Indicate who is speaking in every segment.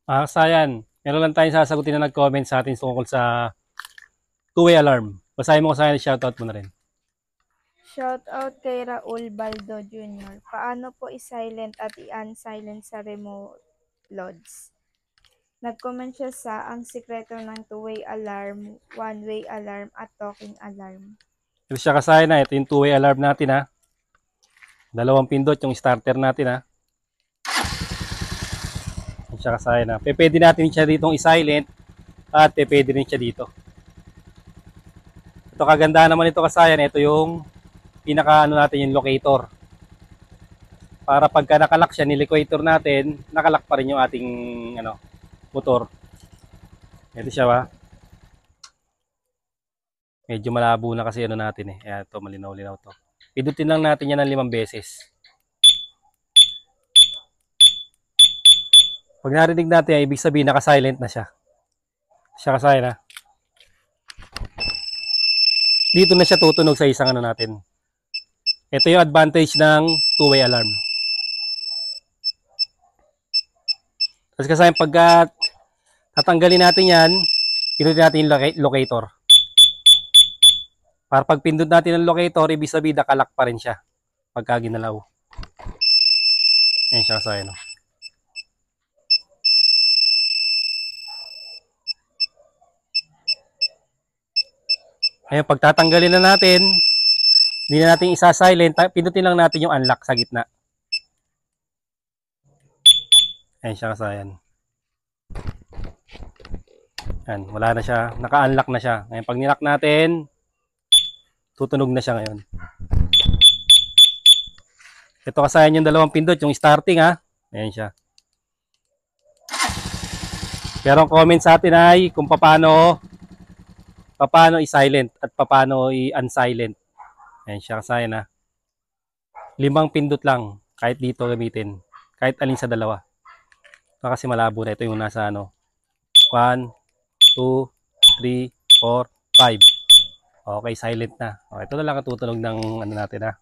Speaker 1: Sayan, meron lang tayong sasagutin na nag-comment sa atin tungkol sa two-way alarm. Basahin mo ko Sayan, shoutout mo na rin.
Speaker 2: Shoutout kay Raul Baldo Jr. Paano po i-silent at i-unsilent sa remote loads? Nag-comment siya sa ang sikreto ng two-way alarm, one-way alarm at talking alarm.
Speaker 1: Ito siya kasayan na, ito yung two-way alarm natin ha. Dalawang pindot yung starter natin ha. Ito siya kasayan ha. Pwede natin siya ditong i-silent at pwede rin siya dito. Ito kaganda naman ito kasayan, ito yung pinaka natin yung locator. Para pagka nakalock siya, niliquator natin, nakalock pa rin yung ating motor. Ito siya ba? Medyo malabo na kasi natin eh. Ayan, ito malinaw-linaw to. Pidutin lang natin yan ng 5 beses. Pag narinig natin, ibig sabihin naka-silent na siya. Siya kasayan ha. Dito na siya tutunog sa isang natin. Ito yung advantage ng two-way alarm. Tapos kasayan, pagka tatanggalin natin yan, pinutin natin yung locator. Para pag pindot natin ang locator, ibig sabihin nakalock pa rin siya pagka ginalaw. Ayan siya kasayan. No? Ayan, pag tatanggalin na natin, hindi na natin isa-silent, pindutin lang natin yung unlock sa gitna. Ayan siya kasayan. Ayan, wala na siya. Naka-unlock na siya. Ngayon, pag nilock natin, tutunog na siya ngayon. Ito kasayan yung dalawang pindot, yung starting ha. Ayan siya. Pero ang comment sa atin ay kung paano i-silent at paano i-unsilent. Ayan siya kasayan ha. 5 pindot lang. Kahit dito gamitin. Kahit alin sa dalawa. Ito kasi malabo na. Ito yung nasa 1, 2, 3, 4, 5. Okay, silent na. Okay, ito na lang katutunog ng natin ha.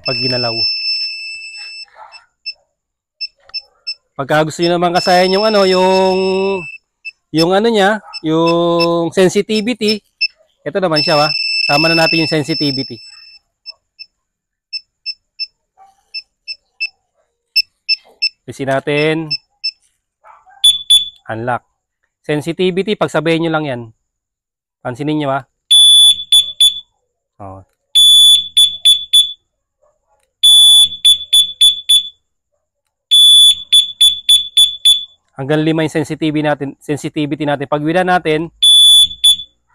Speaker 1: Pag ginalaw. Pagka gusto niyo naman kasayan yung yung niya, yung sensitivity, ito naman siya ha. Sama na natin yung sensitivity. Kasi natin unlock. Sensitivity, pagsabayin nyo lang yan. Pansinin nyo ha. Oh. Hanggang 5 yung sensitivity natin. Pag wala natin,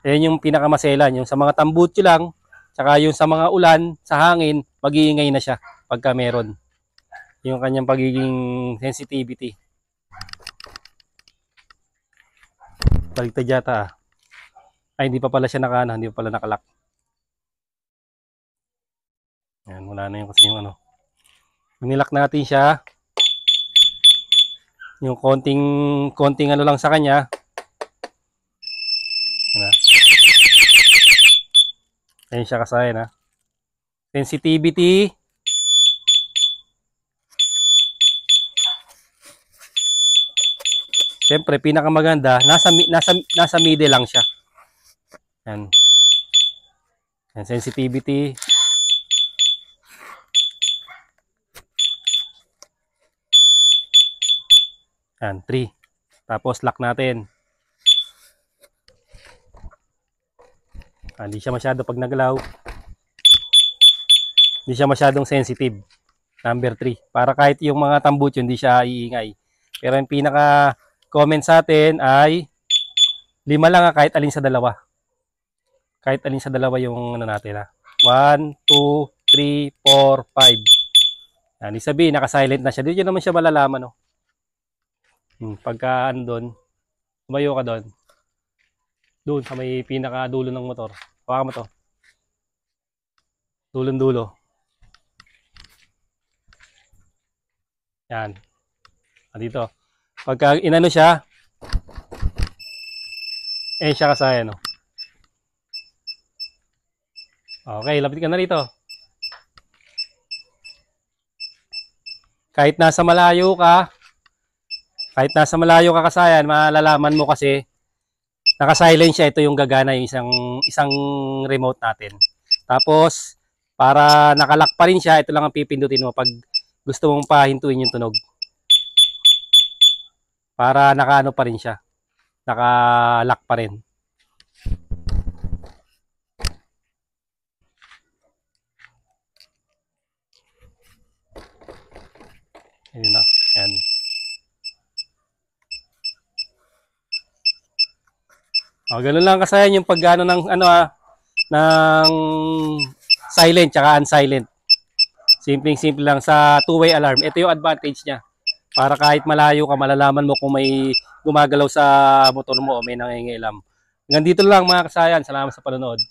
Speaker 1: yan yung pinakamaselan. Yung sa mga tambutso lang, saka yung sa mga ulan, sa hangin, mag-iingay na siya pagka meron. Yung kanyang pagiging sensitivity. Baligtad yata ah. Ay, hindi pa pala siya hindi pa pala nakalock. Ayan, wala na yung kasi yung Nilock natin siya. Yung konting lang sa kanya. Ayan siya kasayan ha. Sensitivity. Siyempre, pinakamaganda, nasa middle lang siya. Ayan. Ayan, sensitivity. Ayan, 3. Tapos lock natin. Hindi siya masyado pag nagalaw. Hindi siya masyadong sensitive. Number 3. Para kahit yung mga tambutso hindi siya iingay. Pero yung pinaka comment sa atin ay 5 lang kahit alin sa dalawa. Kahit alin sa dalawa yung natin ha. 1, 2, 3, 4, 5. Yan, isabihin naka-silent na siya. Dito naman siya malalaman no. Pagka doon, tumayo ka doon. Doon sa may pinaka-dulo ng motor. Hawakan mo to. Dulong-dulo. Yan. Dito. Pagka inano siya, siya kasayan no. Okay, lapit ka na rito. Kahit nasa malayo ka, Kahit nasa malayo ka kasayan, malalaman mo kasi naka-silent siya. Ito yung gagana, yung isang remote natin. Tapos, para nakalock pa rin siya, ito lang ang pipindutin mo pag gusto mong pahintuin yung tunog. Para nakaano pa rin siya. Naka-lock pa rin. Ayun na. Ayan. Ganun lang kasayan yung pagano ng ng silent tsaka unsilent. Simpleng-simple lang sa two-way alarm. Ito yung advantage niya. Para kahit malayo ka, malalaman mo kung may gumagalaw sa motor mo o may nangingialam. Hanggang dito lang mga kasayan. Salamat sa panonood.